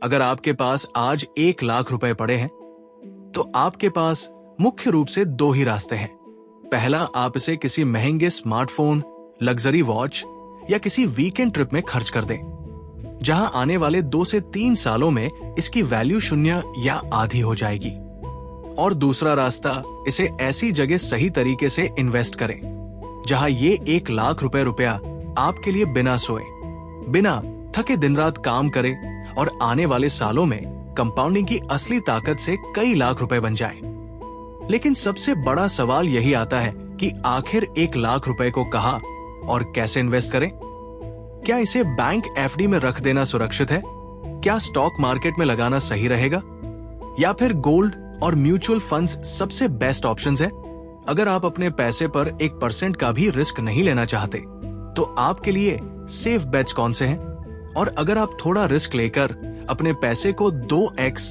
अगर आपके पास आज 1 लाख रुपए पड़े हैं, तो आपके पास मुख्य रूप से दो ही रास्ते हैं। पहला, आप इसे किसी महंगे स्मार्टफोन, लग्जरी वॉच या किसी वीकेंड ट्रिप में खर्च कर दें, जहां आने वाले 2 से 3 सालों में इसकी वैल्यू शून्य या आधी हो जाएगी। और दूसरा रास्ता, इसे ऐसी जगह सही तरीके से इन्वेस्ट करें जहां ये 1 लाख रुपया आपके लिए बिना सोए, बिना थके दिन रात काम करे और आने वाले सालों में कंपाउंडिंग की असली ताकत से कई लाख रुपए बन जाए। लेकिन सबसे बड़ा सवाल यही आता है कि आखिर 1 लाख रुपए को कहां और कैसे इन्वेस्ट करें? क्या इसे बैंक एफडी में रख देना सुरक्षित है? क्या स्टॉक मार्केट में लगाना सही रहेगा? या फिर गोल्ड और म्यूचुअल फंड्स सबसे बेस्ट ऑप्शंस हैं? अगर आप अपने पैसे पर 1% का भी रिस्क नहीं लेना चाहते, तो आपके लिए सेफ बेट्स कौन से हैं? और अगर आप थोड़ा रिस्क लेकर अपने पैसे को 2x,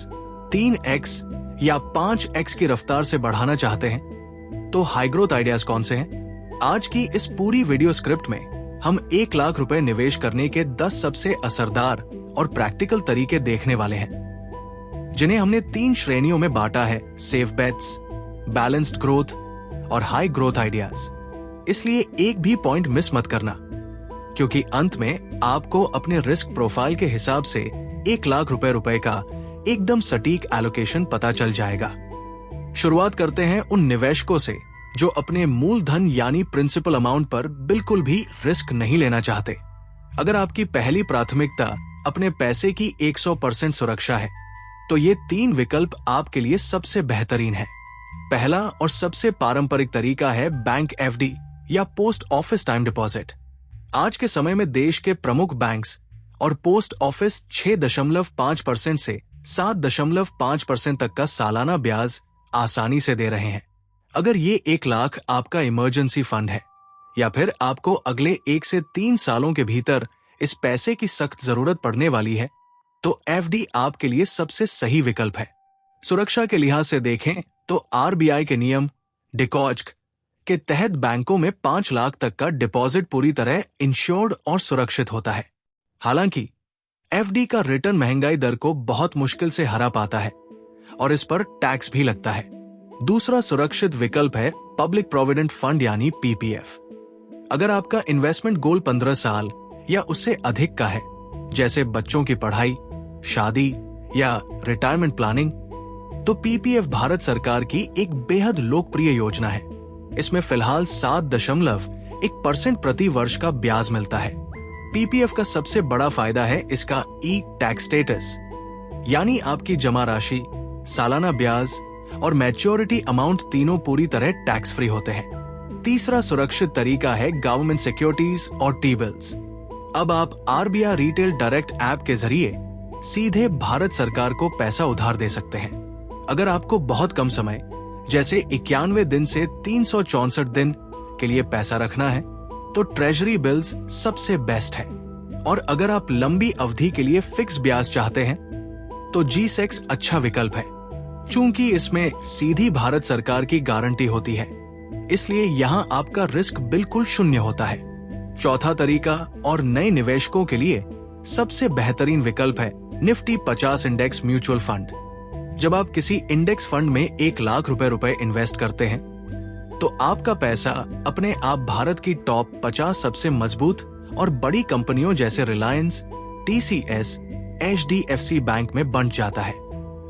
3x या 5x की रफ्तार से बढ़ाना चाहते हैं, तो हाई ग्रोथ आइडियाज कौन से हैं? आज की इस पूरी वीडियो स्क्रिप्ट में हम 1 लाख रुपए निवेश करने के 10 सबसे असरदार और प्रैक्टिकल तरीके देखने वाले हैं, जिन्हें हमने 3 श्रेणियों में बांटा है: सेफ बेट्स, बैलेंस्ड ग्रोथ और हाई ग्रोथ आइडियाज। इसलिए एक भी पॉइंट मिस मत करना, क्योंकि अंत में आपको अपने रिस्क प्रोफाइल के हिसाब से 1 लाख रुपए का एकदम सटीक एलोकेशन पता चल जाएगा। शुरुआत करते हैं उन निवेशकों से जो अपने मूलधन यानी प्रिंसिपल अमाउंट पर बिल्कुल भी रिस्क नहीं लेना चाहते। अगर आपकी पहली प्राथमिकता अपने पैसे की 100% सुरक्षा है, तो ये 3 विकल्प आपके लिए सबसे बेहतरीन है। पहला और सबसे पारंपरिक तरीका है बैंक एफडी या पोस्ट ऑफिस टाइम डिपॉजिट। आज के समय में देश के प्रमुख बैंक्स और पोस्ट ऑफिस 6.5% से 7.5% तक का सालाना ब्याज आसानी से दे रहे हैं। अगर ये 1 लाख आपका इमरजेंसी फंड है, या फिर आपको अगले 1 से 3 सालों के भीतर इस पैसे की सख्त जरूरत पड़ने वाली है, तो एफडी आपके लिए सबसे सही विकल्प है। सुरक्षा के लिहाज से देखें तो आरबीआई के नियम डिकॉज्क के तहत बैंकों में 5 लाख तक का डिपॉजिट पूरी तरह इंश्योर्ड और सुरक्षित होता है। हालांकि एफडी का रिटर्न महंगाई दर को बहुत मुश्किल से हरा पाता है और इस पर टैक्स भी लगता है। दूसरा सुरक्षित विकल्प है पब्लिक प्रोविडेंट फंड यानी पीपीएफ। अगर आपका इन्वेस्टमेंट गोल 15 साल या उससे अधिक का है, जैसे बच्चों की पढ़ाई, शादी या रिटायरमेंट प्लानिंग, तो पीपीएफ भारत सरकार की एक बेहद लोकप्रिय योजना है। इसमें फिलहाल 7.1% प्रति वर्ष का ब्याज मिलता है। पीपीएफ का सबसे बड़ा फायदा है इसका ई टैक्स स्टेटस, यानी आपकी जमा राशि, सालाना ब्याज और मैच्योरिटी अमाउंट तीनों पूरी तरह टैक्स फ्री होते हैं। तीसरा सुरक्षित तरीका है गवर्नमेंट सिक्योरिटीज और टी बिल्स। अब आप आरबीआई रिटेल डायरेक्ट ऐप के जरिए सीधे भारत सरकार को पैसा उधार दे सकते हैं। अगर आपको बहुत कम समय, जैसे 91 दिन से 364 दिन के लिए पैसा रखना है, तो ट्रेजरी बिल्स सबसे बेस्ट है। और अगर आप लंबी अवधि के लिए फिक्स ब्याज चाहते हैं, तो G-Secs अच्छा विकल्प है। चूंकि इसमें सीधी भारत सरकार की गारंटी होती है, इसलिए यहां आपका रिस्क बिल्कुल शून्य होता है। चौथा तरीका और नए निवेशकों के लिए सबसे बेहतरीन विकल्प है निफ्टी 50 इंडेक्स म्यूचुअल फंड। जब आप किसी इंडेक्स फंड में 1 लाख रुपए इन्वेस्ट करते हैं, तो आपका पैसा अपने आप भारत की टॉप 50 सबसे मजबूत और बड़ी कंपनियों जैसे रिलायंस, टीसीएस, एचडीएफसी बैंक में बंट जाता है।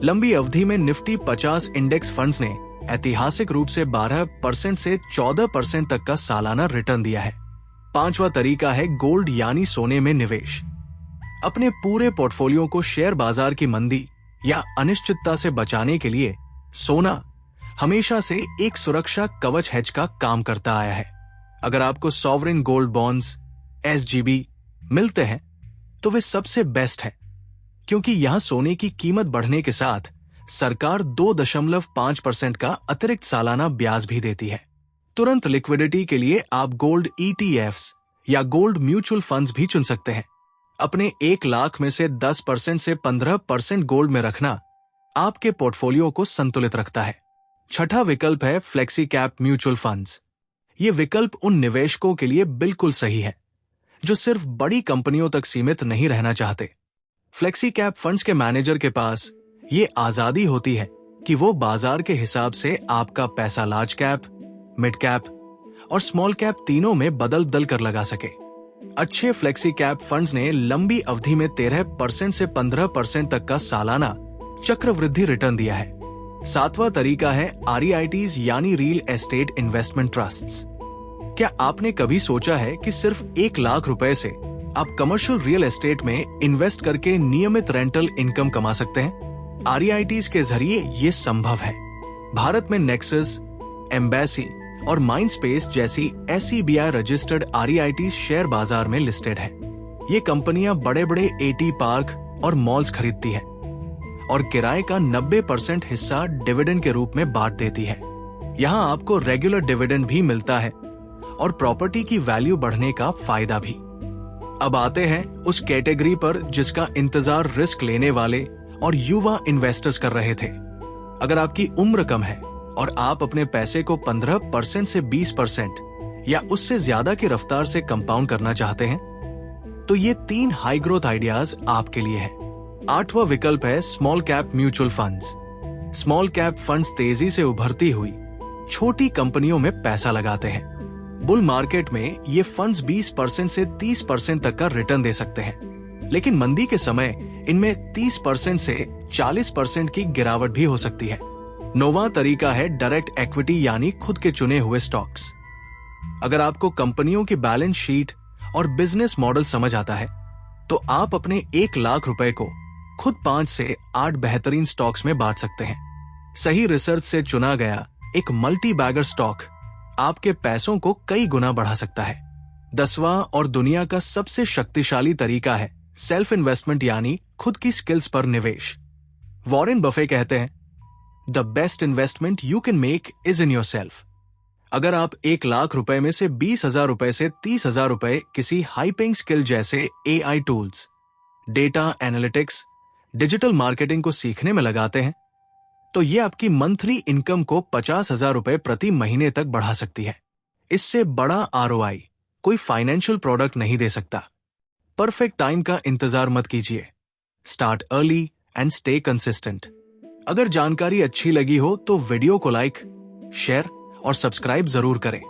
लंबी अवधि में निफ्टी 50 इंडेक्स फंड्स ने ऐतिहासिक रूप से 12% से 14% तक का सालाना रिटर्न दिया है। पांचवा तरीका है गोल्ड यानी सोने में निवेश। अपने पूरे पोर्टफोलियो को शेयर बाजार की मंदी या अनिश्चितता से बचाने के लिए सोना हमेशा से एक सुरक्षा कवच हेज का काम करता आया है। अगर आपको सॉवरेन गोल्ड बॉन्ड्स एसजीबी मिलते हैं, तो वे सबसे बेस्ट है, क्योंकि यहां सोने की कीमत बढ़ने के साथ सरकार 2.5% का अतिरिक्त सालाना ब्याज भी देती है। तुरंत लिक्विडिटी के लिए आप गोल्ड ईटीएफ्स या गोल्ड म्यूचुअल फंड्स भी चुन सकते हैं। अपने 1 लाख में से 10% से 15% गोल्ड में रखना आपके पोर्टफोलियो को संतुलित रखता है। छठा विकल्प है फ्लेक्सी कैप म्यूचुअल फंड्स। ये विकल्प उन निवेशकों के लिए बिल्कुल सही है जो सिर्फ बड़ी कंपनियों तक सीमित नहीं रहना चाहते। फ्लेक्सी कैप फंड्स के मैनेजर के पास ये आजादी होती है कि वो बाजार के हिसाब से आपका पैसा लार्ज कैप, मिड कैप और स्मॉल कैप तीनों में बदल बदल कर लगा सके। अच्छे फ्लेक्सी कैप फंड्स ने लंबी अवधि में 13% से 15% तक का सालाना चक्रवृद्धि रिटर्न दिया है। सातवां तरीका है REITs यानी रियल एस्टेट इन्वेस्टमेंट ट्रस्ट्स। क्या आपने कभी सोचा है कि सिर्फ 1 लाख रुपए से आप कमर्शियल रियल एस्टेट में इन्वेस्ट करके नियमित रेंटल इनकम कमा सकते हैं? REITs के जरिए ये संभव है। भारत में नेक्सस, एम्बेसी और माइंडस्पेस जैसी SEBI रजिस्टर्ड REITs शेयर बाजार में लिस्टेड है। ये कंपनियां बड़े बड़े AT पार्क और मॉल्स खरीदती है और किराए का 90% हिस्सा डिविडेंड के रूप में बांट देती है। यहाँ आपको रेगुलर डिविडेंड भी मिलता है और प्रॉपर्टी की वैल्यू बढ़ने का फायदा भी। अब आते हैं उस कैटेगरी पर जिसका इंतजार रिस्क लेने वाले और युवा इन्वेस्टर्स कर रहे थे। अगर आपकी उम्र कम है और आप अपने पैसे को 15% से 20% या उससे ज्यादा की रफ्तार से कंपाउंड करना चाहते हैं, तो ये 3 हाई ग्रोथ आइडियाज आपके लिए हैं। 8वां विकल्प है small cap mutual funds. Small cap funds तेजी से उभरती हुई छोटी कंपनियों में पैसा लगाते हैं। बुल मार्केट में ये फंड्स 20% से 30% तक का रिटर्न दे सकते हैं, लेकिन मंदी के समय इनमें 30% से 40% की गिरावट भी हो सकती है। 9वां तरीका है डायरेक्ट इक्विटी यानी खुद के चुने हुए स्टॉक्स। अगर आपको कंपनियों की बैलेंस शीट और बिजनेस मॉडल समझ आता है, तो आप अपने 1 लाख रुपए को खुद 5 से 8 बेहतरीन स्टॉक्स में बांट सकते हैं। सही रिसर्च से चुना गया एक मल्टी बैगर स्टॉक आपके पैसों को कई गुना बढ़ा सकता है। 10वां और दुनिया का सबसे शक्तिशाली तरीका है सेल्फ इन्वेस्टमेंट यानी खुद की स्किल्स पर निवेश। वॉरेन बफे कहते हैं, the best investment you can make is in your self. अगर आप 1 लाख रुपए में से 20,000 रुपए से 30,000 रुपए किसी हाई पेइंग स्किल जैसे AI tools, data analytics, digital marketing को सीखने में लगाते हैं, तो ये आपकी मंथली इनकम को 50,000 रुपए प्रति महीने तक बढ़ा सकती है। इससे बड़ा ROI कोई फाइनेंशियल प्रोडक्ट नहीं दे सकता। परफेक्ट टाइम का इंतजार मत कीजिए। Start early and stay consistent. अगर जानकारी अच्छी लगी हो तो वीडियो को लाइक, शेयर और सब्सक्राइब जरूर करें।